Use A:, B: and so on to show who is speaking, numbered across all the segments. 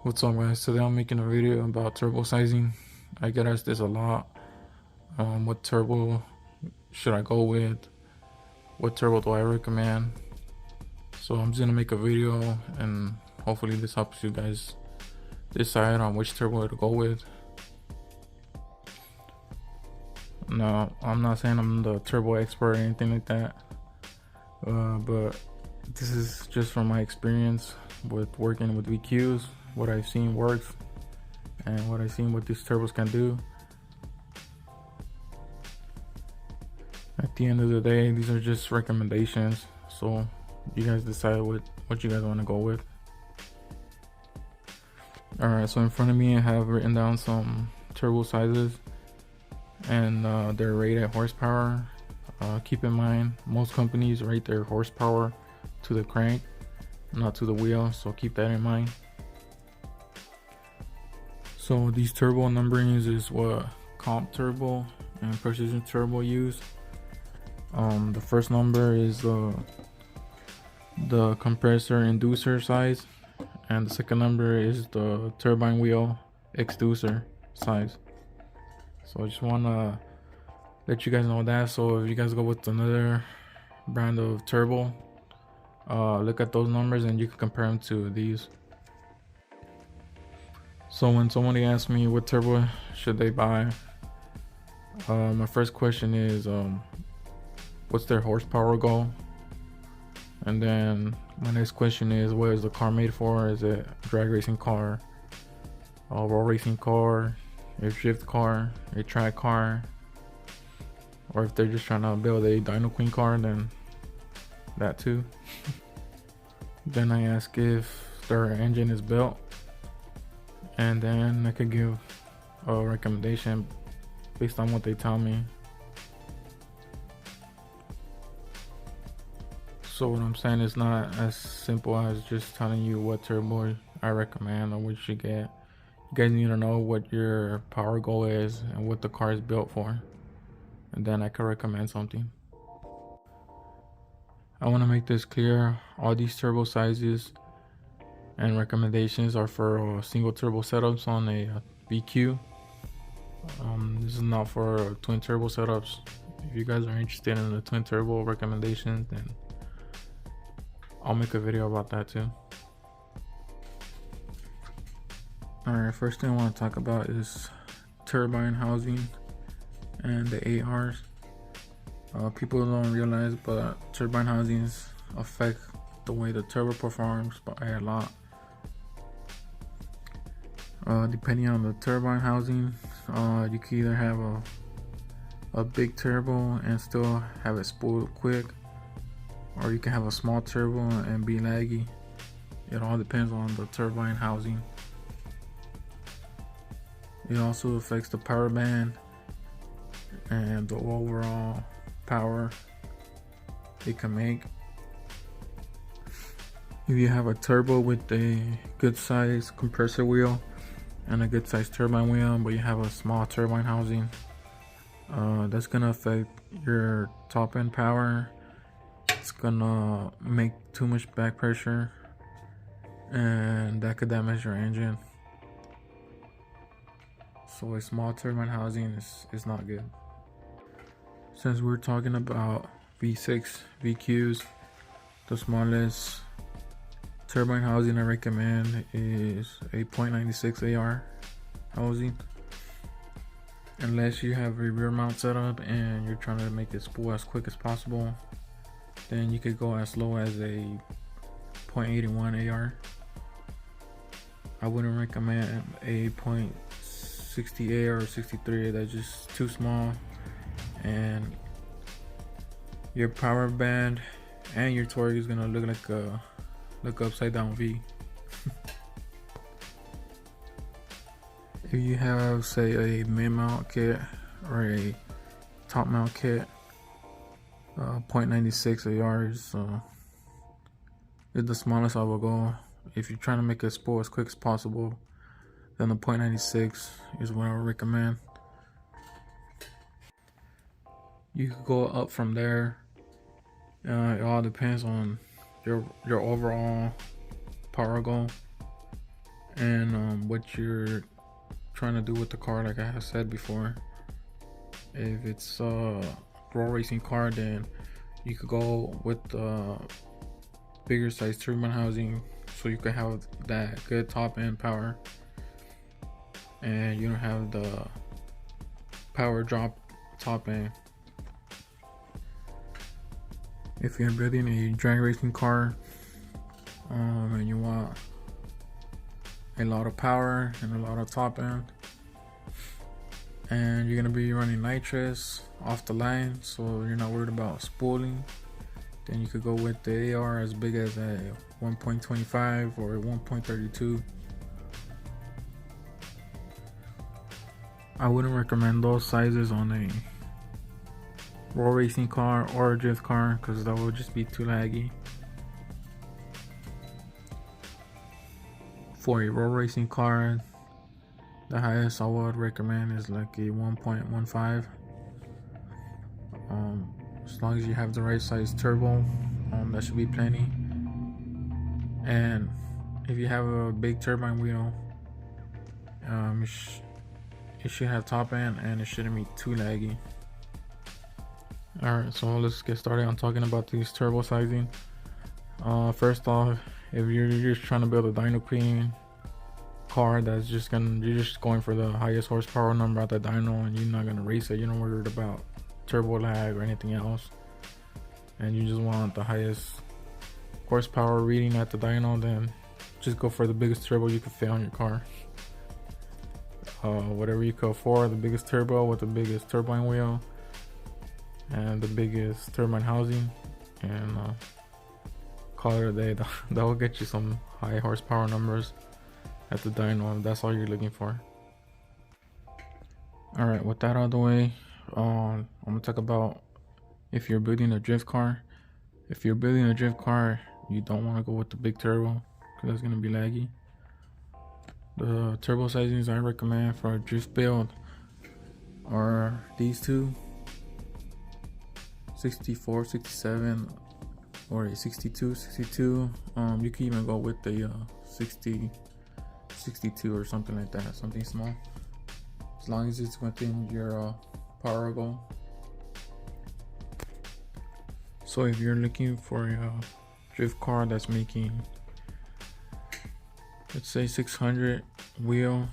A: What's up, guys? Today I'm making a video about turbo sizing. I get asked this a lot. What turbo should I go with? What turbo do I recommend? So I'm just gonna make a video and hopefully this helps you guys decide on which turbo to go with. No, I'm not saying I'm the turbo expert or anything like that. But this is just from my experience with working with VQs, what I've seen works, and what I've seen what these turbos can do. At the end of the day, these are just recommendations, so you guys decide what you guys want to go with. Alright, so in front of me I have written down some turbo sizes and their rated horsepower. Keep in mind, most companies rate their horsepower to the crank, not to the wheel, so keep that in mind. So these turbo numberings is what comp turbo and precision turbo use. The first number is the compressor inducer size, and the second number is the turbine wheel exducer size. So I just want to let you guys know that. So if you guys go with another brand of turbo, look at those numbers and you can compare them to these. So when somebody asks me what turbo should they buy, my first question is what's their horsepower goal? And then my next question is, what is the car made for? Is it a drag racing car, a roll racing car, a drift car, a track car? Or if they're just trying to build a dyno queen car, then that too. Then I ask if their engine is built, and then I could give a recommendation based on what they tell me. So what I'm saying is not as simple as just telling you what turbo I recommend or what you should get. You guys need to know what your power goal is and what the car is built for, and then I can recommend something. I want to make this clear, all these turbo sizes and recommendations are for single turbo setups on a VQ. This is not for twin turbo setups. If you guys are interested in the twin turbo recommendations, then I'll make a video about that too. Alright, first thing I want to talk about is turbine housing and the ARs. People don't realize, but turbine housings affect the way the turbo performs by a lot. Depending on the turbine housing, you can either have a big turbo and still have it spool quick, or you can have a small turbo and be laggy. It all depends on the turbine housing. It also affects the power band and the overall power it can make. If you have a turbo with a good size compressor wheel and a good size turbine wheel, but you have a small turbine housing, that's gonna affect your top end power. It's gonna make too much back pressure, and that could damage your engine. So a small turbine housing is not good. Since we're talking about V6 VQs, the smallest turbine housing I recommend is a 0.96 AR housing. Unless you have a rear mount setup and you're trying to make it spool as quick as possible, then you could go as low as a 0.81 AR. I wouldn't recommend a 0.60 AR or 63. That's just too small, and your power band and your torque is gonna look like a upside down V. If you have, say, a mid mount kit or a top mount kit, 0.96 AR is the smallest I will go. If you're trying to make it spool as quick as possible, then the 0.96 is what I would recommend. You could go up from there. It all depends on your overall power goal. and what you're trying to do with the car. Like I have said before, if it's a road racing car, then you could go with the bigger size turbine housing, so you can have that good top end power, and you don't have the power drop top end. If you're building a drag racing car, and you want a lot of power and a lot of top end, and you're gonna be running nitrous off the line, so you're not worried about spooling, then you could go with the AR as big as a 1.25 or 1.32. I wouldn't recommend those sizes on a road racing car or a drift car, because that would just be too laggy. For a road racing car, the highest I would recommend is like a 1.15. As long as you have the right size turbo, that should be plenty. And if you have a big turbine wheel, it should have top end and it shouldn't be too laggy. Alright, so let's get started on talking about these turbo sizing. First off, if you're just trying to build a dyno queen car you're just going for the highest horsepower number at the dyno, and you're not gonna race it, you're not worried about turbo lag or anything else, and you just want the highest horsepower reading at the dyno, then just go for the biggest turbo you can fit on your car. Whatever you can afford, the biggest turbo with the biggest turbine wheel and the biggest turbine housing, and call it a day. That will get you some high horsepower numbers at the dyno if that's all you're looking for. Alright, with that out of the way, I'm gonna talk about if you're building a drift car. If you're building a drift car, you don't want to go with the big turbo because that's gonna be laggy. The turbo sizings I recommend for a drift build are these two: 64, 67, or a 62. You can even go with the 60, 62 or something like that, something small, as long as it's within your power goal. So if you're looking for a drift car that's making, let's say 600 wheel,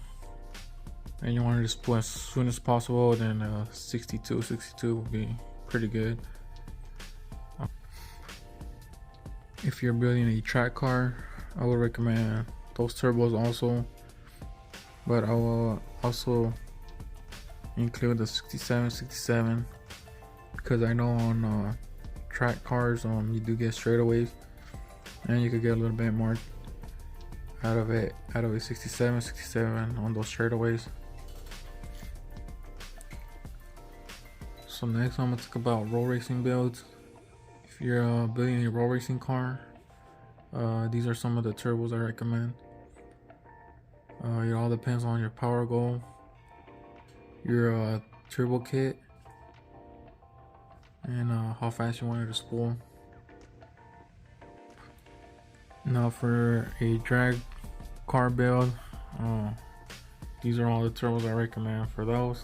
A: and you want to spool as soon as possible, then 62 would be pretty good. If you're building a track car, I would recommend those turbos also, but I will also include the 67, because I know on track cars you do get straightaways, and you could get a little bit more out of a 67 on those straightaways. So next I'm gonna talk about road racing builds. If you're building a road racing car, these are some of the turbos I recommend. It all depends on your power goal, your turbo kit, and how fast you want it to spool. Now for a drag car build, these are all the turbos I recommend for those.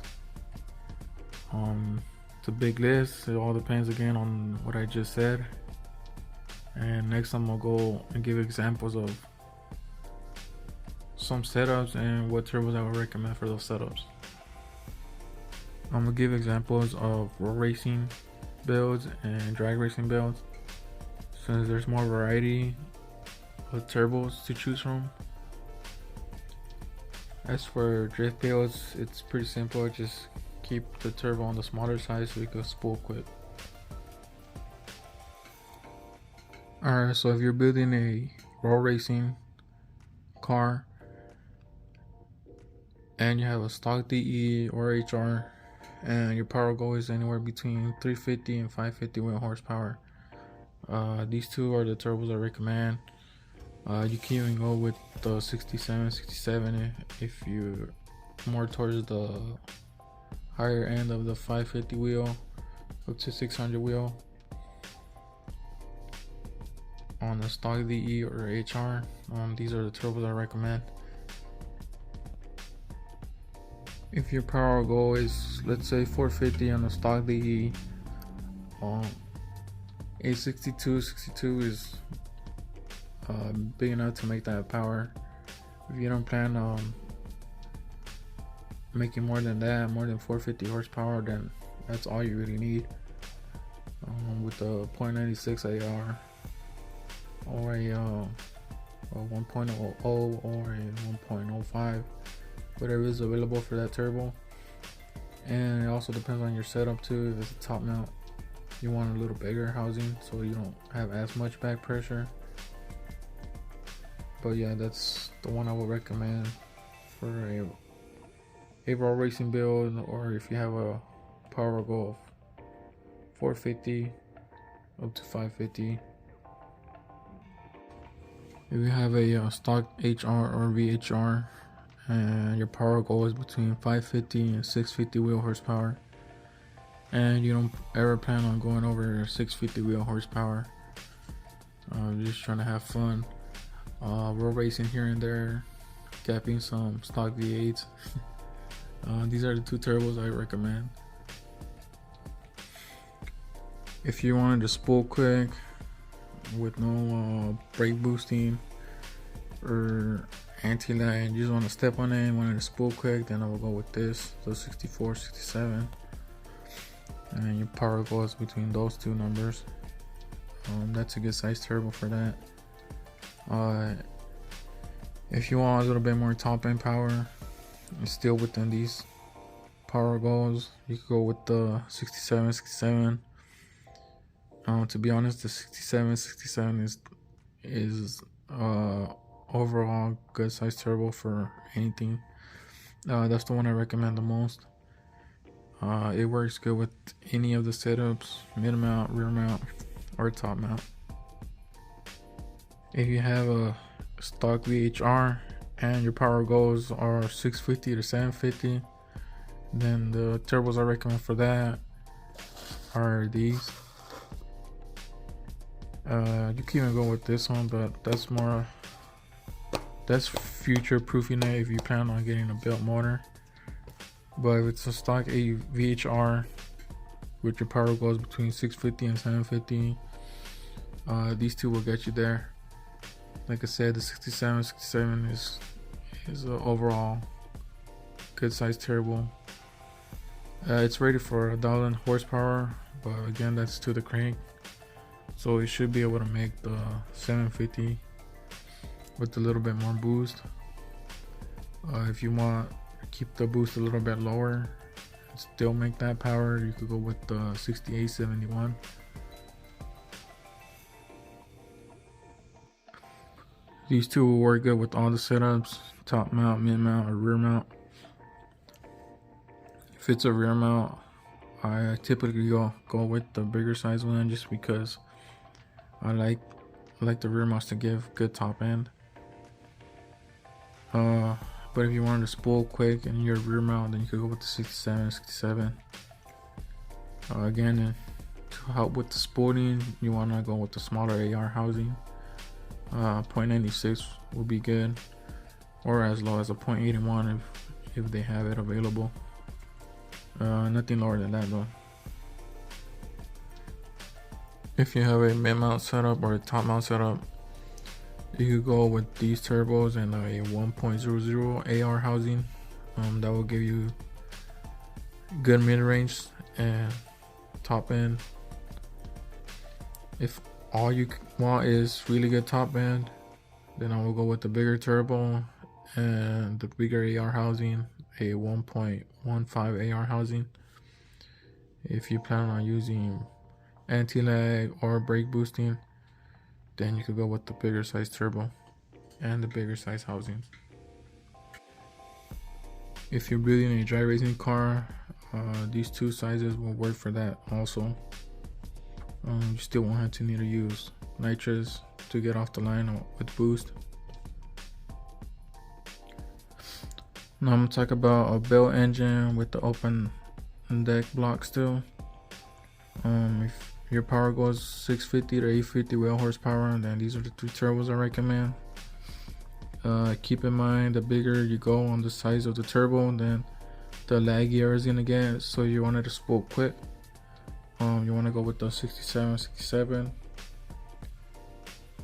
A: It's a big list. It all depends again on what I just said. And next I'm gonna go and give examples of some setups and what turbos I would recommend for those setups. I'm gonna give examples of road racing builds and drag racing builds, since there's more variety of turbos to choose from. As for drift builds, it's pretty simple. Just keep the turbo on the smaller side so you can spool quick. Alright, so if you're building a road racing car and you have a stock DE or HR, and your power goal is anywhere between 350 and 550 wheel horsepower, these two are the turbos I recommend. You can even go with the 67 if you're more towards the higher end of the 550 wheel up to 600 wheel. On the stock DE or HR, these are the turbos I recommend. If your power goal is, let's say, 450 on the stock DE, um, 862 is big enough to make that power. If you don't plan on making more than that, more than 450 horsepower, then that's all you really need. With the .96 AR or a 1.00 or a 1.05, whatever is available for that turbo. And it also depends on your setup too. If it's a top mount, you want a little bigger housing so you don't have as much back pressure. But yeah, that's the one I would recommend for a raw racing build, or if you have a power goal of 450 up to 550. If you have a stock HR or VHR and your power goal is between 550 and 650 wheel horsepower, and you don't ever plan on going over 650 wheel horsepower, you're just trying to have fun, road racing here and there, gapping some stock V8s, these are the two turbos I recommend. If you wanted to spool quick with no brake boosting or anti-lag, and you just want to step on it and wanted to spool quick, then I will go with this, the 64, 67, and your power goes between those two numbers. That's a good size turbo for that. If you want a little bit more top end power, it's still within these power goals, you could go with the 67, 67. To be honest, the 67 is overall good size turbo for anything. That's the one I recommend the most. It works good with any of the setups, mid mount, rear mount, or top mount. If you have a stock VHR and your power goals are 650 to 750, then the turbos I recommend for that are these. You can even go with this one, but that's future proofing it if you plan on getting a built motor. But if it's a stock VHR with your power goes between 650 and 750, these two will get you there. Like I said, the 67 is an overall good size turbo. It's rated for 1,000 horsepower, but again, that's to the crank, so it should be able to make the 750 with a little bit more boost. If you want to keep the boost a little bit lower and still make that power, you could go with the 6871. These two will work good with all the setups, top mount, mid mount, or rear mount. If it's a rear mount, I typically go with the bigger size one, just because I like the rear mounts to give good top end. But if you wanted to spool quick and you're rear mount, then you could go with the 67. Again, to help with the spooling, you want to go with the smaller AR housing. .96 will be good, or as low as a .81 if they have it available. Nothing lower than that though. If you have a mid mount setup or a top mount setup, you could go with these turbos and a 1.00 AR housing. That will give you good mid range and top end. If all you want is really good top end, then I will go with the bigger turbo and the bigger AR housing, a 1.15 AR housing. If you plan on using anti-lag or brake boosting, then you could go with the bigger size turbo and the bigger size housings. If you're building a dry racing car, these two sizes will work for that also. You still won't have to need to use nitrous to get off the line with boost. Now I'm gonna talk about a belt engine with the open deck block still. If your power goes 650 to 850 wheel horsepower, then these are the two turbos I recommend. Keep in mind, the bigger you go on the size of the turbo, then the lag air is gonna get. So you want it to spool quick. You want to go with the 67.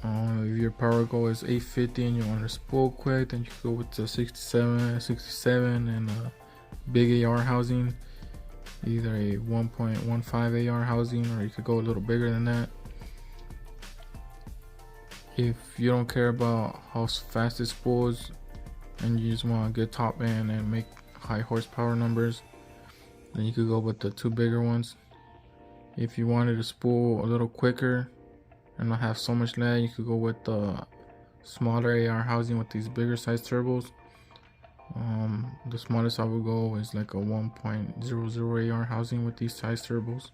A: If your power goal is 850 and you want to spool quick, then you can go with the 67 and a big AR housing, either a 1.15 AR housing, or you could go a little bigger than that. If you don't care about how fast it spools and you just want a good top end and make high horsepower numbers, then you could go with the 2 bigger ones. If you wanted to spool a little quicker and not have so much lag, you could go with the smaller AR housing with these bigger size turbos. The smallest I would go is like a 1.00 AR housing with these size turbos.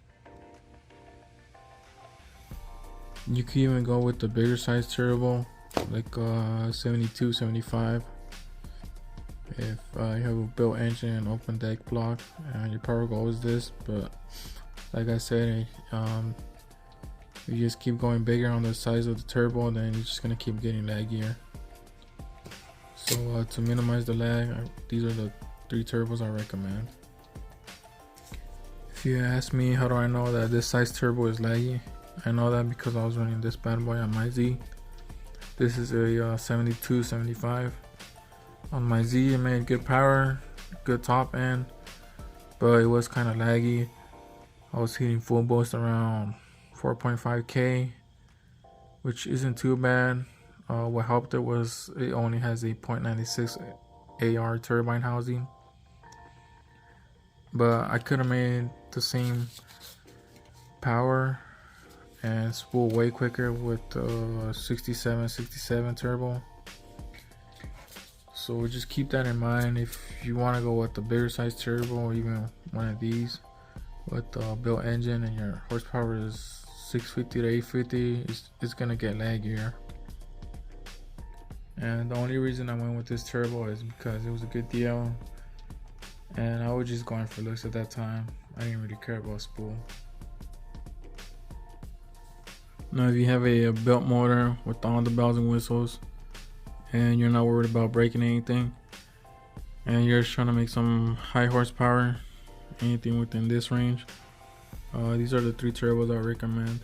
A: You can even go with the bigger size turbo, like 72, 75. If you have a built engine and open deck block and your power goal is this, but like I said, if you just keep going bigger on the size of the turbo, then you're just gonna keep getting laggier. So to minimize the lag, these are the 3 turbos I recommend. If you ask me how do I know that this size turbo is laggy, I know that because I was running this bad boy on my Z. This is a 72, 75. On my Z, it made good power, good top end, but it was kind of laggy. I was hitting full boost around 4.5k, which isn't too bad. What helped it was it only has a 0.96 AR turbine housing, but I could have made the same power and spool way quicker with the 67 turbo. So just keep that in mind if you want to go with the bigger size turbo, or even one of these with the built engine and your horsepower is 650 to 850, it's gonna get laggier. And the only reason I went with this turbo is because it was a good deal, and I was just going for looks at that time. I didn't really care about spool. Now if you have a built motor with all the bells and whistles and you're not worried about breaking anything, and you're just trying to make some high horsepower, anything within this range, these are the 3 turbos I recommend.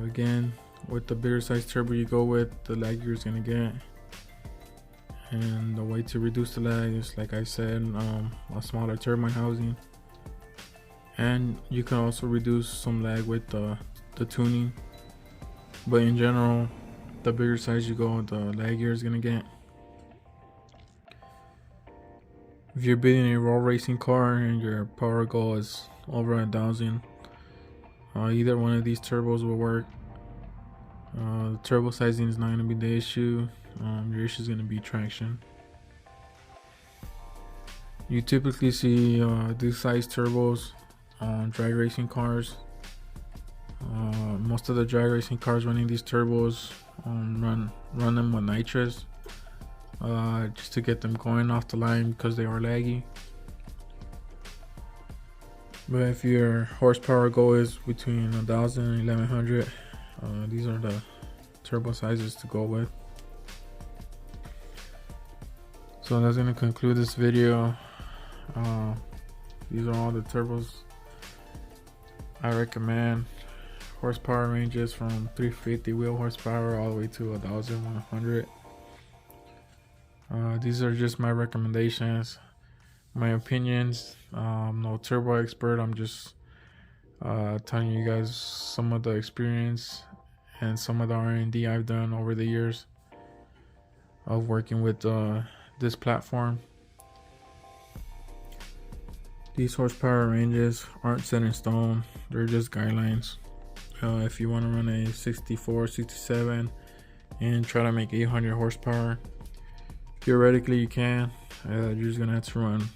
A: Again, with the bigger size turbo you go with, the lag you're gonna get, and the way to reduce the lag is, like I said, a smaller turbine housing. And you can also reduce some lag with the tuning, but in general, the bigger size you go, the laggier is gonna get. If you're building a raw racing car and your power goal is over 1,000, either one of these turbos will work. The turbo sizing is not going to be the issue. Your issue is going to be traction. You typically see these size turbos on drag racing cars. Most of the drag racing cars running these turbos run them with nitrous, just to get them going off the line because they are laggy. But if your horsepower goal is between 1,000 and 1,100, these are the turbo sizes to go with. So that's going to conclude this video. These are all the turbos I recommend. Horsepower ranges from 350 wheel horsepower all the way to 1,100. These are just my recommendations, my opinions. No turbo expert. I'm just telling you guys some of the experience and some of the R&D I've done over the years of working with this platform. These horsepower ranges aren't set in stone, they're just guidelines. If you want to run a 64, 67 and try to make 800 horsepower, theoretically you can. You're just gonna have to run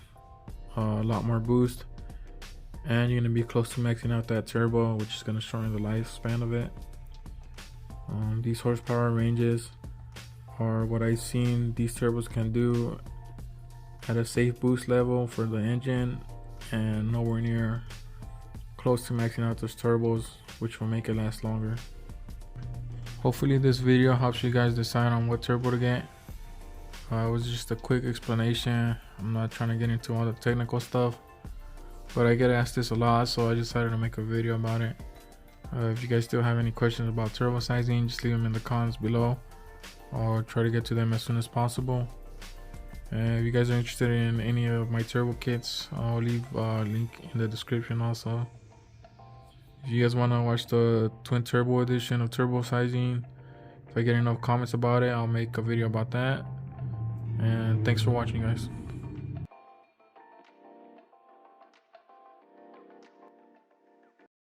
A: a lot more boost, and you're gonna be close to maxing out that turbo, which is gonna shorten the lifespan of it. These horsepower ranges are what I've seen these turbos can do at a safe boost level for the engine, and nowhere near close to maxing out those turbos, which will make it last longer. Hopefully this video helps you guys decide on what turbo to get. It was just a quick explanation. I'm not trying to get into all the technical stuff, but I get asked this a lot, so I decided to make a video about it. If you guys still have any questions about turbo sizing, just leave them in the comments below. I'll try to get to them as soon as possible. And if you guys are interested in any of my turbo kits, I'll leave a link in the description also. If you guys want to watch the twin turbo edition of turbo sizing, if I get enough comments about it, I'll make a video about that. And thanks for watching, guys.